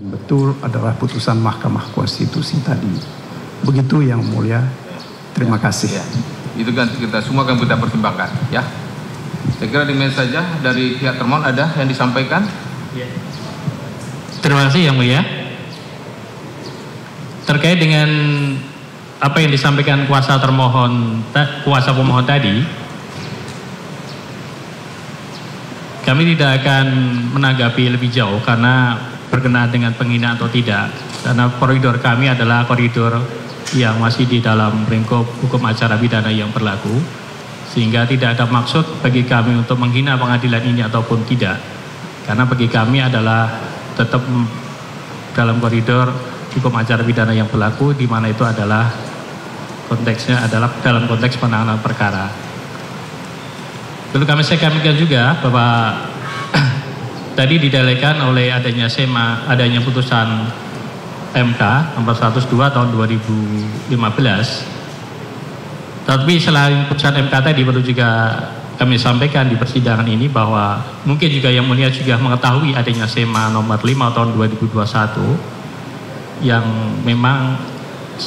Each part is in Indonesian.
Betul adalah putusan Mahkamah Konstitusi tadi. Begitu Yang Mulia. Terima kasih. Ya. Itu kan kita semua akan kita pertimbangkan, ya. Saya kira demikian saja dari pihak termohon. Ada yang disampaikan? Ya. Terima kasih Yang Mulia. Terkait dengan apa yang disampaikan kuasa pemohon tadi, kami tidak akan menanggapi lebih jauh karena berkenaan dengan penghinaan atau tidak, karena koridor kami adalah koridor yang masih di dalam lingkup hukum acara pidana yang berlaku, sehingga tidak ada maksud bagi kami untuk menghina pengadilan ini ataupun tidak, karena bagi kami adalah tetap dalam koridor hukum acara pidana yang berlaku, di mana itu adalah konteksnya adalah dalam konteks penanganan perkara. Perlu kami sampaikan juga bahwa tadi didalilkan oleh adanya putusan MK nomor 102 tahun 2015. Tapi selain putusan MK tadi perlu juga kami sampaikan di persidangan ini bahwa mungkin juga Yang Mulia juga mengetahui adanya SEMA nomor 5 tahun 2021 yang memang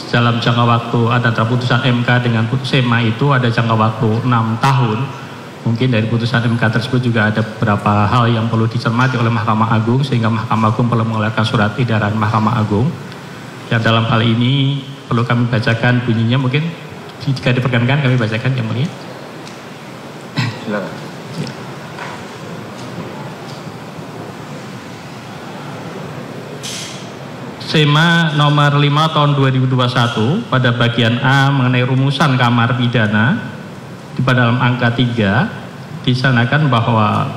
dalam jangka waktu antara putusan MK dengan SEMA itu ada jangka waktu 6 tahun. Mungkin dari putusan MK tersebut juga ada beberapa hal yang perlu dicermati oleh Mahkamah Agung, sehingga Mahkamah Agung perlu mengeluarkan surat edaran Mahkamah Agung. Dan dalam hal ini perlu kami bacakan bunyinya, mungkin jika diperkenankan kami bacakan Yang Mulia. Silakan. SEMA nomor 5 tahun 2021 pada bagian A mengenai rumusan kamar pidana di dalam angka 3 disanakan bahwa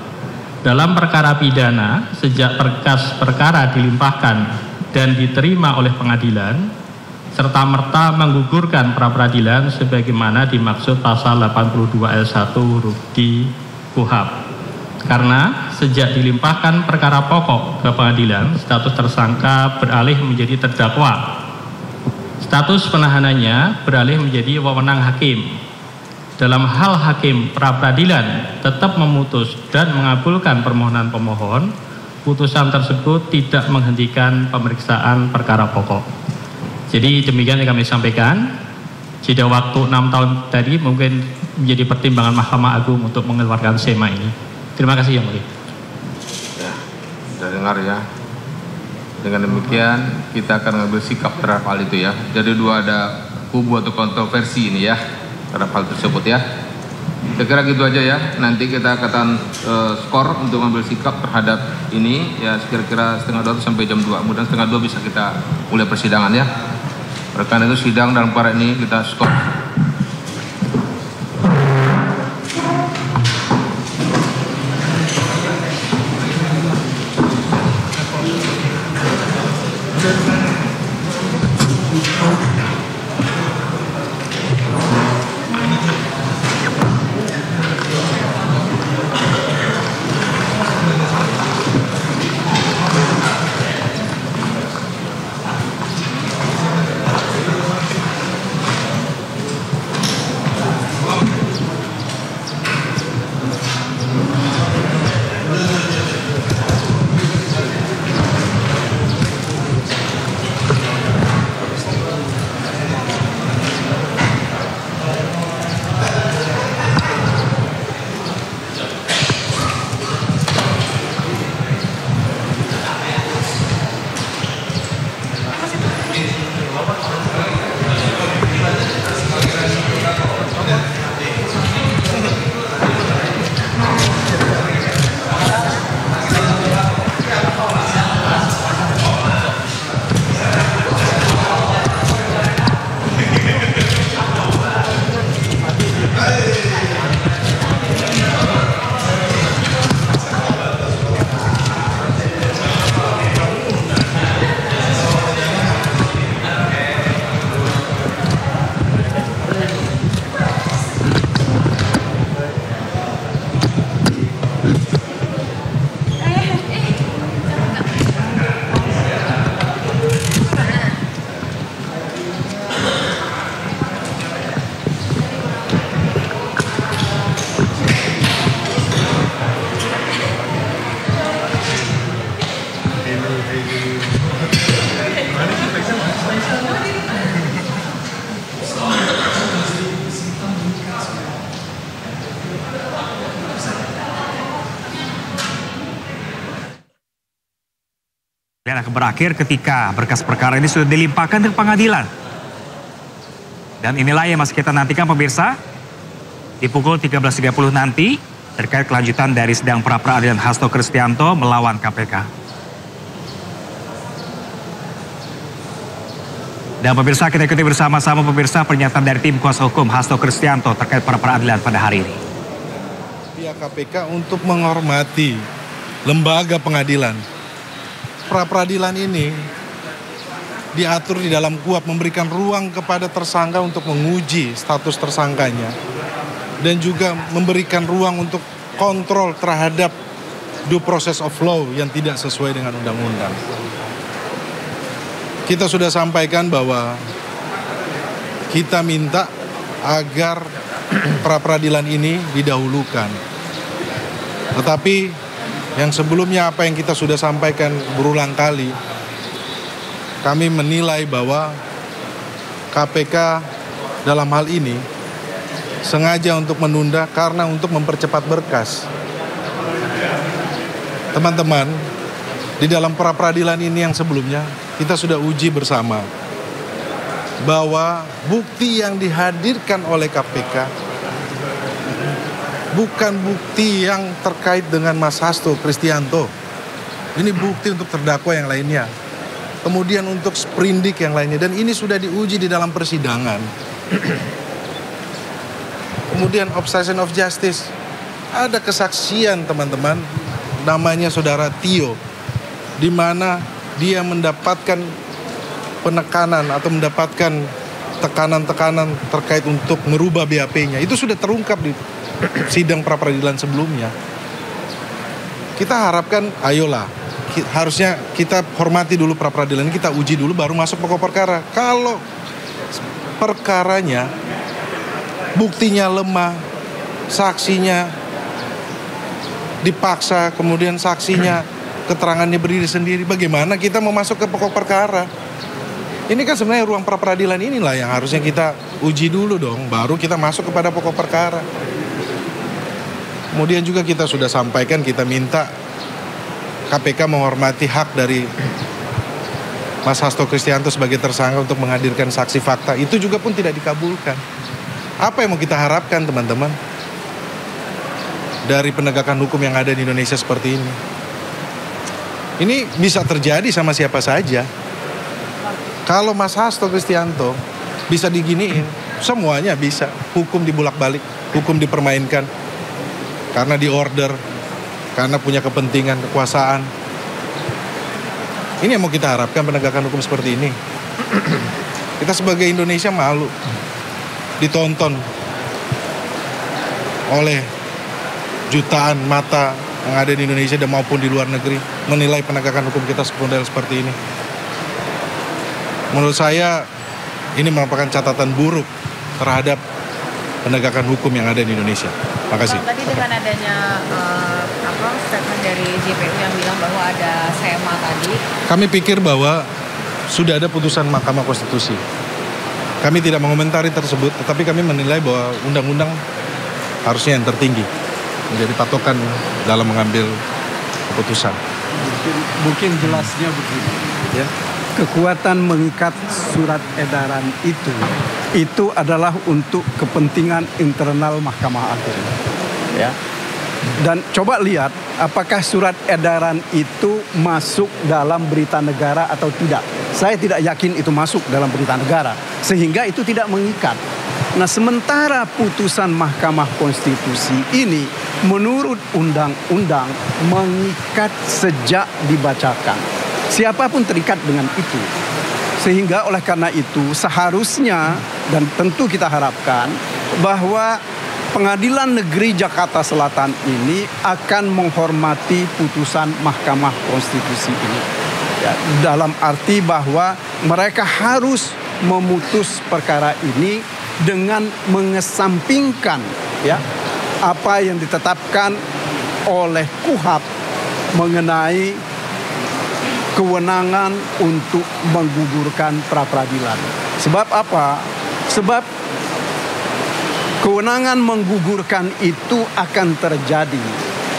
dalam perkara pidana sejak berkas perkara dilimpahkan dan diterima oleh pengadilan serta-merta menggugurkan pra-peradilan sebagaimana dimaksud pasal 82 ayat 1 huruf D KUHP. Karena sejak dilimpahkan perkara pokok ke pengadilan, status tersangka beralih menjadi terdakwa. Status penahanannya beralih menjadi wewenang hakim. Dalam hal hakim pra-peradilan tetap memutus dan mengabulkan permohonan pemohon, putusan tersebut tidak menghentikan pemeriksaan perkara pokok. Jadi demikian yang kami sampaikan. Jeda waktu 6 tahun tadi mungkin menjadi pertimbangan Mahkamah Agung untuk mengeluarkan SEMA ini. Terima kasih Yang Mulia. Ya, sudah dengar ya. Dengan demikian kita akan mengambil sikap terhadap hal itu ya. Jadi dua ada kubu atau kontroversi ini ya terhadap hal tersebut ya. Saya kira gitu aja ya. Nanti kita akan skor untuk mengambil sikap terhadap ini ya, kira-kira 1:30 sampai jam 2. Mudah 1:30 bisa kita mulai persidangan ya. Rekan itu sidang dalam perkara ini kita skor. Dan akan berakhir ketika berkas perkara ini sudah dilimpahkan ke pengadilan. Dan inilah yang masih kita nantikan pemirsa. Di pukul 13.30 nanti terkait kelanjutan dari sidang pra-peradilan Hasto Kristianto melawan KPK. Dan pemirsa, kita ikuti bersama-sama pemirsa pernyataan dari tim kuasa hukum Hasto Kristianto terkait pra-peradilan pada hari ini. Pihak KPK untuk menghormati lembaga pengadilan. Pra-peradilan ini diatur di dalam KUHP memberikan ruang kepada tersangka untuk menguji status tersangkanya dan juga memberikan ruang untuk kontrol terhadap due process of law yang tidak sesuai dengan undang-undang. Kita sudah sampaikan bahwa kita minta agar pra-peradilan ini didahulukan. Tetapi yang sebelumnya apa yang kita sudah sampaikan berulang kali, kami menilai bahwa KPK dalam hal ini sengaja untuk menunda karena untuk mempercepat berkas. Teman-teman, di dalam pra-peradilan ini yang sebelumnya kita sudah uji bersama bahwa bukti yang dihadirkan oleh KPK bukan bukti yang terkait dengan Mas Hasto Kristianto. Ini bukti untuk terdakwa yang lainnya. Kemudian untuk sprindik yang lainnya. Dan ini sudah diuji di dalam persidangan. Kemudian obstruction of justice. Ada kesaksian teman-teman. Namanya saudara Tio. Di mana dia mendapatkan penekanan atau mendapatkan tekanan-tekanan terkait untuk merubah BAP-nya. Itu sudah terungkap di sidang pra-peradilan sebelumnya. Kita harapkan, ayolah, harusnya kita hormati dulu pra-peradilan, kita uji dulu baru masuk pokok perkara. Kalau perkaranya buktinya lemah, saksinya dipaksa, kemudian saksinya keterangannya berdiri sendiri, bagaimana kita mau masuk ke pokok perkara? Ini kan sebenarnya ruang pra-peradilan inilah yang harusnya kita uji dulu dong, baru kita masuk kepada pokok perkara. Kemudian juga kita sudah sampaikan, kita minta KPK menghormati hak dari Mas Hasto Kristianto sebagai tersangka untuk menghadirkan saksi fakta. Itu juga pun tidak dikabulkan. Apa yang mau kita harapkan teman-teman dari penegakan hukum yang ada di Indonesia seperti ini? Ini bisa terjadi sama siapa saja. Kalau Mas Hasto Kristianto bisa diginiin, semuanya bisa. Hukum dibulak-balik, hukum dipermainkan. Karena diorder, karena punya kepentingan, kekuasaan. Ini yang mau kita harapkan penegakan hukum seperti ini. Kita sebagai Indonesia malu ditonton oleh jutaan mata yang ada di Indonesia dan maupun di luar negeri menilai penegakan hukum kita model seperti ini. Menurut saya ini merupakan catatan buruk terhadap penegakan hukum yang ada di Indonesia. Makasih. Tadi dengan adanya statement dari JPU yang bilang bahwa ada SEMA tadi. Kami pikir bahwa sudah ada putusan Mahkamah Konstitusi. Kami tidak mengomentari tersebut, tetapi kami menilai bahwa undang-undang harusnya yang tertinggi menjadi patokan dalam mengambil keputusan. Mungkin jelasnya begini, ya. Kekuatan mengikat surat edaran itu adalah untuk kepentingan internal Mahkamah Agung, ya. Dan coba lihat apakah surat edaran itu masuk dalam berita negara atau tidak. Saya tidak yakin itu masuk dalam berita negara, sehingga itu tidak mengikat. Nah, sementara putusan Mahkamah Konstitusi ini menurut undang-undang mengikat sejak dibacakan. Siapapun terikat dengan itu. Sehingga oleh karena itu seharusnya dan tentu kita harapkan bahwa Pengadilan Negeri Jakarta Selatan ini akan menghormati putusan Mahkamah Konstitusi ini. Ya, dalam arti bahwa mereka harus memutus perkara ini dengan mengesampingkan ya apa yang ditetapkan oleh KUHP mengenai kewenangan untuk menggugurkan pra-peradilan. Sebab apa? Sebab kewenangan menggugurkan itu akan terjadi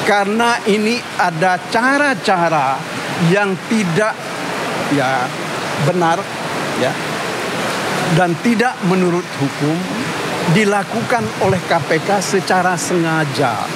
karena ini ada cara-cara yang tidak ya benar ya dan tidak menurut hukum dilakukan oleh KPK secara sengaja.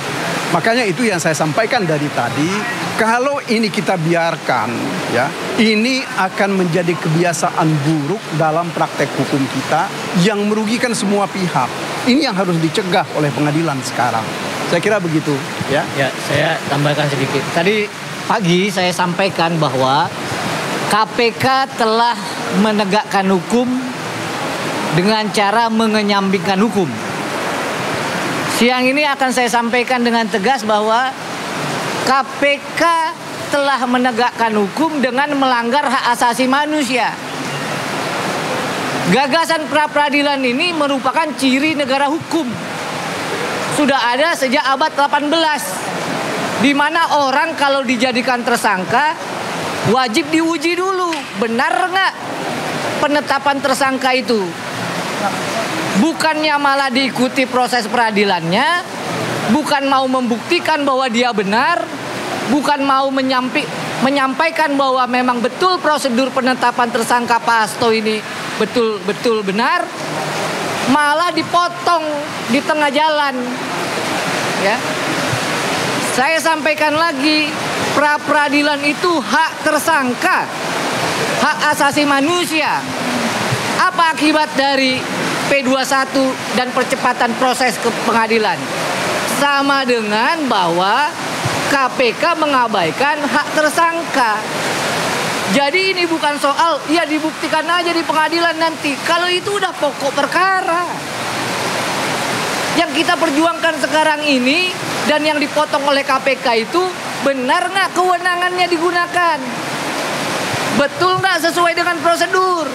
Makanya itu yang saya sampaikan dari tadi, kalau ini kita biarkan ya, ini akan menjadi kebiasaan buruk dalam praktek hukum kita yang merugikan semua pihak. Ini yang harus dicegah oleh pengadilan sekarang. Saya kira begitu ya. Ya, saya tambahkan sedikit. Tadi pagi saya sampaikan bahwa KPK telah menegakkan hukum dengan cara mengenyambingkan hukum. Siang ini akan saya sampaikan dengan tegas bahwa KPK telah menegakkan hukum dengan melanggar hak asasi manusia. Gagasan pra-peradilan ini merupakan ciri negara hukum. Sudah ada sejak abad 18. Di mana orang kalau dijadikan tersangka wajib diuji dulu, benar nggak penetapan tersangka itu. Bukannya malah diikuti proses peradilannya, bukan mau membuktikan bahwa dia benar, bukan mau menyampaikan bahwa memang betul prosedur penetapan tersangka Pak Hasto ini betul-betul benar, malah dipotong di tengah jalan. Ya. Saya sampaikan lagi, pra-peradilan itu hak tersangka, hak asasi manusia. Apa akibat dari P21 dan percepatan proses ke pengadilan? Sama dengan bahwa KPK mengabaikan hak tersangka. Jadi ini bukan soal ya dibuktikan aja di pengadilan nanti. Kalau itu udah pokok perkara. Yang kita perjuangkan sekarang ini dan yang dipotong oleh KPK itu benar nggak kewenangannya digunakan? Betul nggak sesuai dengan prosedur?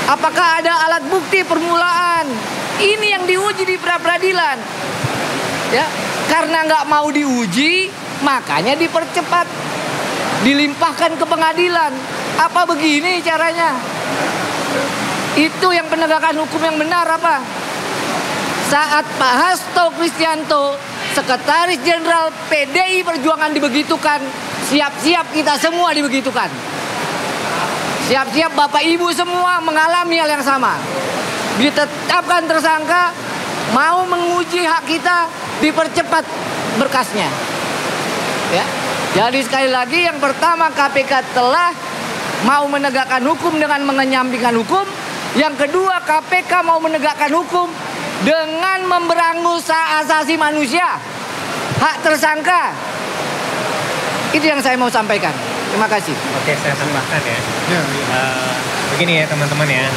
Apakah ada alat bukti permulaan? Ini yang diuji di pra-peradilan. Ya, karena nggak mau diuji, makanya dipercepat, dilimpahkan ke pengadilan. Apa begini caranya? Itu yang penegakan hukum yang benar apa? Saat Pak Hasto Kristianto, Sekretaris Jenderal PDI Perjuangan dibegitukan, siap-siap kita semua dibegitukan. Siap-siap Bapak Ibu semua mengalami hal yang sama. Ditetapkan tersangka, mau menguji hak kita, dipercepat berkasnya. Ya. Jadi sekali lagi yang pertama KPK telah mau menegakkan hukum dengan mengenyambingkan hukum. Yang kedua KPK mau menegakkan hukum dengan memberangus hak asasi manusia, hak tersangka. Itu yang saya mau sampaikan. Terima kasih. Oke, saya tambahkan ya. Begini ya teman-teman ya.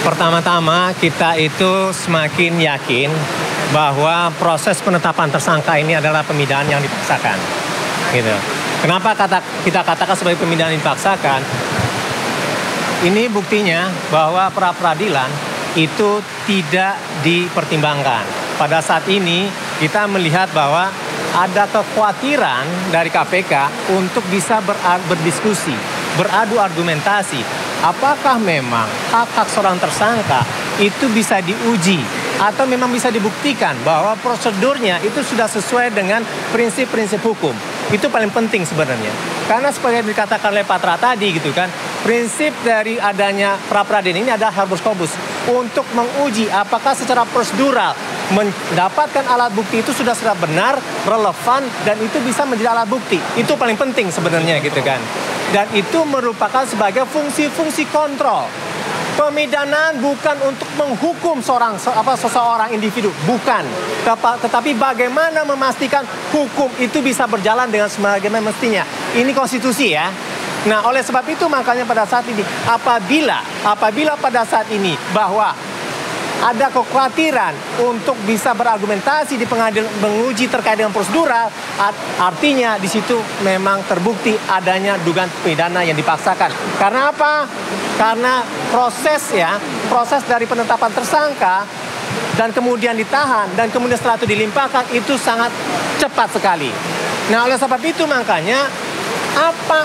Pertama-tama kita itu semakin yakin bahwa proses penetapan tersangka ini adalah pemindahan yang dipaksakan. Gitu. Kenapa kita katakan sebagai pemindahan yang dipaksakan? Ini buktinya bahwa pra-peradilan itu tidak dipertimbangkan. Pada saat ini kita melihat bahwa ada kekhawatiran dari KPK untuk bisa berdiskusi, beradu argumentasi. Apakah memang hak-hak seorang tersangka itu bisa diuji atau memang bisa dibuktikan bahwa prosedurnya itu sudah sesuai dengan prinsip-prinsip hukum. Itu paling penting sebenarnya. Karena seperti yang dikatakan oleh Pak Tra tadi gitu kan, prinsip dari adanya pra-peradilan ini adalah habeas corpus untuk menguji apakah secara prosedural mendapatkan alat bukti itu sudah benar, relevan, dan itu bisa menjadi alat bukti. Itu paling penting sebenarnya gitu kan. Dan itu merupakan sebagai fungsi-fungsi kontrol. Pemidanaan bukan untuk menghukum seseorang individu, bukan. Tetapi bagaimana memastikan hukum itu bisa berjalan dengan sebagaimana mestinya. Ini konstitusi ya. Nah, oleh sebab itu makanya pada saat ini apabila pada saat ini bahwa ada kekhawatiran untuk bisa berargumentasi di pengadilan menguji terkait dengan prosedural, artinya di situ memang terbukti adanya dugaan pidana yang dipaksakan. Karena apa? Karena proses dari penetapan tersangka dan kemudian ditahan dan kemudian setelah itu dilimpahkan itu sangat cepat sekali. Nah, oleh sebab itu makanya apa